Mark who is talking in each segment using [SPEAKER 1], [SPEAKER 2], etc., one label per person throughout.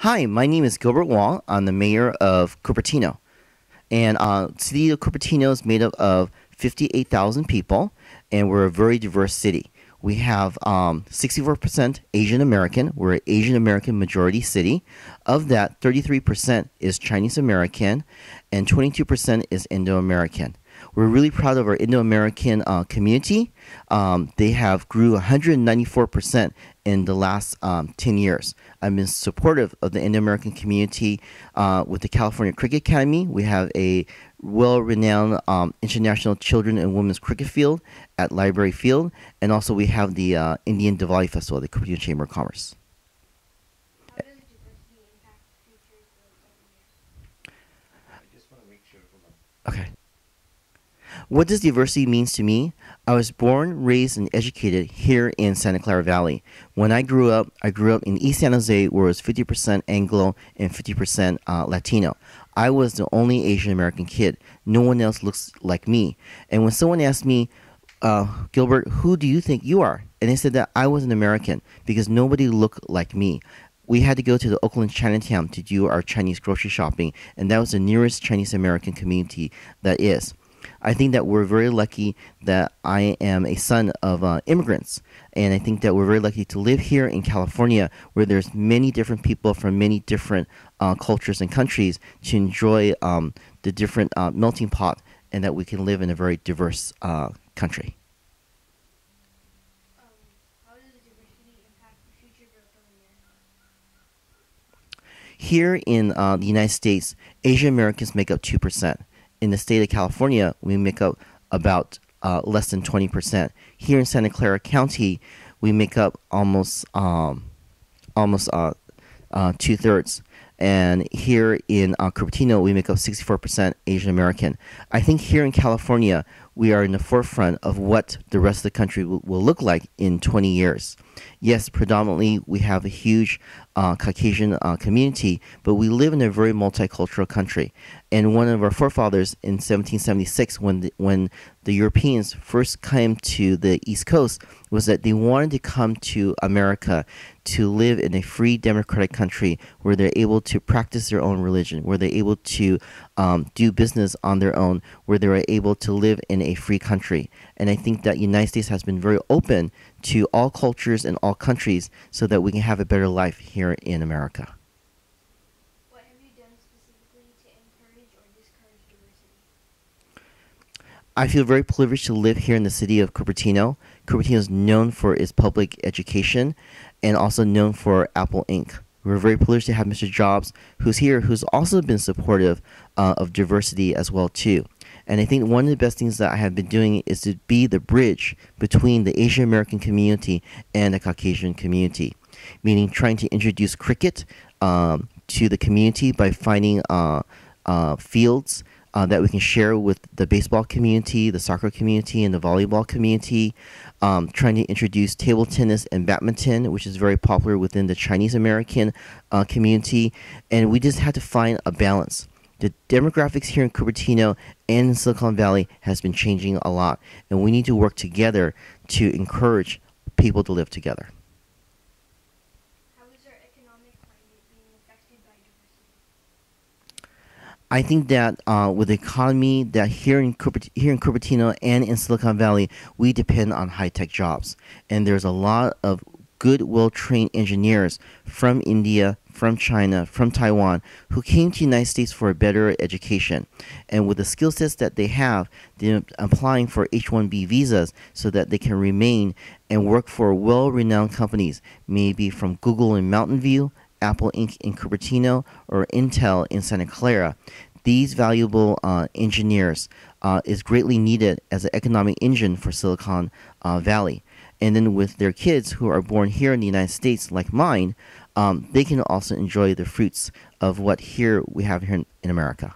[SPEAKER 1] Hi, my name is Gilbert Wong. I'm the mayor of Cupertino. And city of Cupertino is made up of 58,000 people, and we're a very diverse city. We have 64% Asian American. We're an Asian American majority city. Of that, 33% is Chinese American, and 22% is Indo American. We're really proud of our Indo-American community. They have grew 194% in the last 10 years. I've been supportive of the Indo-American community with the California Cricket Academy. We have a well-renowned international children and women's cricket field at Library Field, and also we have the Indian Diwali Festival at the Cupertino Chamber of Commerce.
[SPEAKER 2] How does diversity impact future growth of
[SPEAKER 3] I just want to make sure.
[SPEAKER 1] Okay. What does diversity means to me? I was born, raised, and educated here in Santa Clara Valley. When I grew up in East San Jose, where it was 50% Anglo and 50% Latino. I was the only Asian American kid. No one else looks like me. And when someone asked me, Gilbert, who do you think you are? And they said that I was an American because nobody looked like me. We had to go to the Oakland Chinatown to do our Chinese grocery shopping, and that was the nearest Chinese American community that is. I think that we're very lucky that I am a son of immigrants, and I think that we're very lucky to live here in California, where there's many different people from many different cultures and countries to enjoy the different melting pot, and that we can live in a very diverse country.
[SPEAKER 2] How does diversity impact future growth of America?
[SPEAKER 1] Here in the United States, Asian Americans make up 2%. In the state of California, we make up about less than 20%. Here in Santa Clara County, we make up almost two-thirds. And here in Cupertino, we make up 64% Asian American. I think here in California, we are in the forefront of what the rest of the country will look like in 20 years. Yes, predominantly we have a huge Caucasian community, but we live in a very multicultural country. And one of our forefathers in 1776, when the Europeans first came to the East Coast, was that they wanted to come to America to live in a free democratic country where they're able to practice their own religion, where they're able to do business on their own, where they're able to live in a free country. And I think that the United States has been very open to all cultures and all countries so that we can have a better life here in America.
[SPEAKER 2] What have you done specifically to encourage or discourage diversity?
[SPEAKER 1] I feel very privileged to live here in the city of Cupertino. Cupertino is known for its public education and also known for Apple Inc. We're very privileged to have Mr. Jobs, who's here, who's also been supportive of diversity as well too. And I think one of the best things that I have been doing is to be the bridge between the Asian American community and the Caucasian community, meaning trying to introduce cricket to the community by finding fields that we can share with the baseball community, the soccer community, and the volleyball community. Trying to introduce table tennis and badminton, which is very popular within the Chinese American community. And we just had to find a balance. The demographics here in Cupertino and in Silicon Valley has been changing a lot, and we need to work together to encourage people to live together.
[SPEAKER 2] How is our economic climate being affected by diversity?
[SPEAKER 1] I think that with the economy that here in Cupertino and in Silicon Valley, we depend on high-tech jobs, and there's a lot of good, well-trained engineers from India, from China, from Taiwan, who came to the United States for a better education. And with the skill sets that they have, they're applying for H-1B visas so that they can remain and work for well-renowned companies, maybe from Google in Mountain View, Apple Inc. in Cupertino, or Intel in Santa Clara. These valuable engineers is greatly needed as an economic engine for Silicon Valley. And then with their kids who are born here in the United States, like mine, they can also enjoy the fruits of what we have here in America.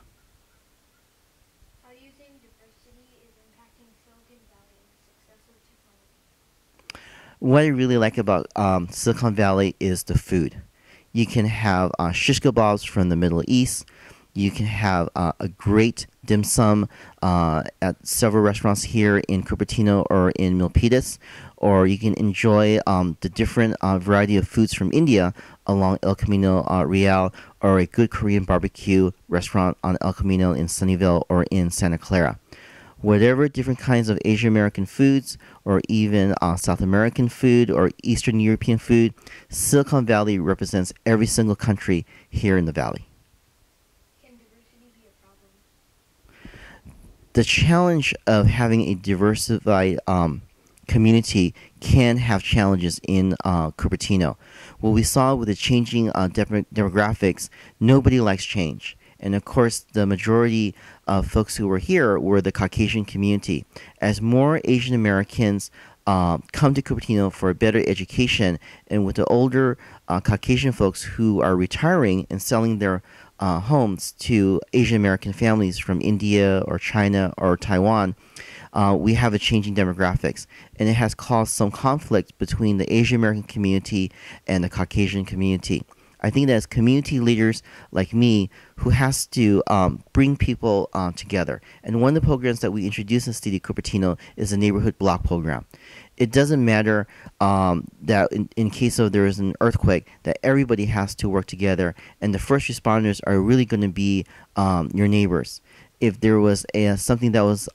[SPEAKER 2] How do you think diversity is impacting Silicon Valley and the success of technology?
[SPEAKER 1] What I really like about Silicon Valley is the food. You can have shish kebabs from the Middle East. You can have a great dim sum at several restaurants here in Cupertino or in Milpitas, or you can enjoy the different variety of foods from India along El Camino Real, or a good Korean barbecue restaurant on El Camino in Sunnyvale or in Santa Clara. Whatever different kinds of Asian American foods, or even South American food or Eastern European food, Silicon Valley represents every single country here in the valley.
[SPEAKER 2] Can diversity be a problem?
[SPEAKER 1] The challenge of having a diversified community can have challenges in Cupertino. What we saw with the changing demographics, nobody likes change. And of course, the majority of folks who were here were the Caucasian community. As more Asian Americans come to Cupertino for a better education, and with the older Caucasian folks who are retiring and selling their homes to Asian American families from India or China or Taiwan, we have a changing demographics, and it has caused some conflict between the Asian American community and the Caucasian community. I think that as community leaders like me, who has to bring people together. And one of the programs that we introduced in the city of Cupertino is the neighborhood block program. It doesn't matter that in case of there is an earthquake, that everybody has to work together, and the first responders are really going to be your neighbors. If there was something that was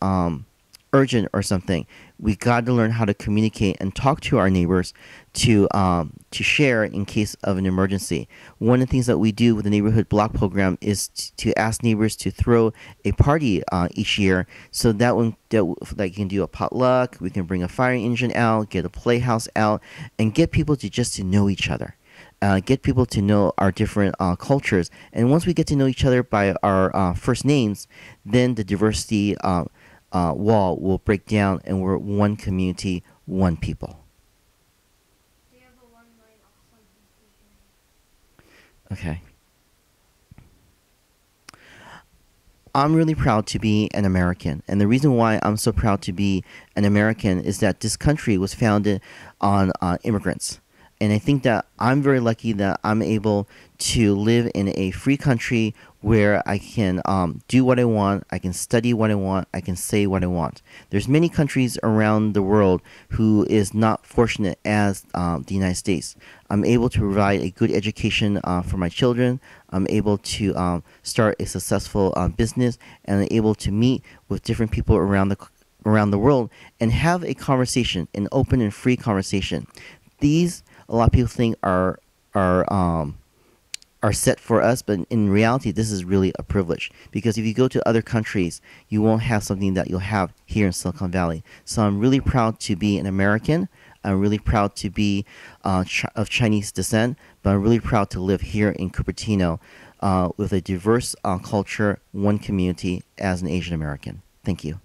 [SPEAKER 1] urgent or something, we got to learn how to communicate and talk to our neighbors to share in case of an emergency. One of the things that we do with the neighborhood block program is to ask neighbors to throw a party each year, so that when like you can do a potluck, we can bring a fire engine out, get a playhouse out, and get people to know each other. Get people to know our different cultures, and once we get to know each other by our first names, then the diversity wall will break down, and we're one community, one people.
[SPEAKER 2] Do you have a one-line awesome conclusion?
[SPEAKER 1] Okay. I'm really proud to be an American, and the reason why I'm so proud to be an American is that this country was founded on immigrants. And I think that I'm very lucky that I'm able to live in a free country where I can do what I want, I can study what I want, I can say what I want. There's many countries around the world who is not fortunate as the United States. I'm able to provide a good education for my children. I'm able to start a successful business, and I'm able to meet with different people around the world and have a conversation, an open and free conversation. These, a lot of people think are set for us, but in reality, this is really a privilege, because if you go to other countries, you won't have something that you'll have here in Silicon Valley. So I'm really proud to be an American. I'm really proud to be of Chinese descent, but I'm really proud to live here in Cupertino with a diverse culture, one community as an Asian American. Thank you.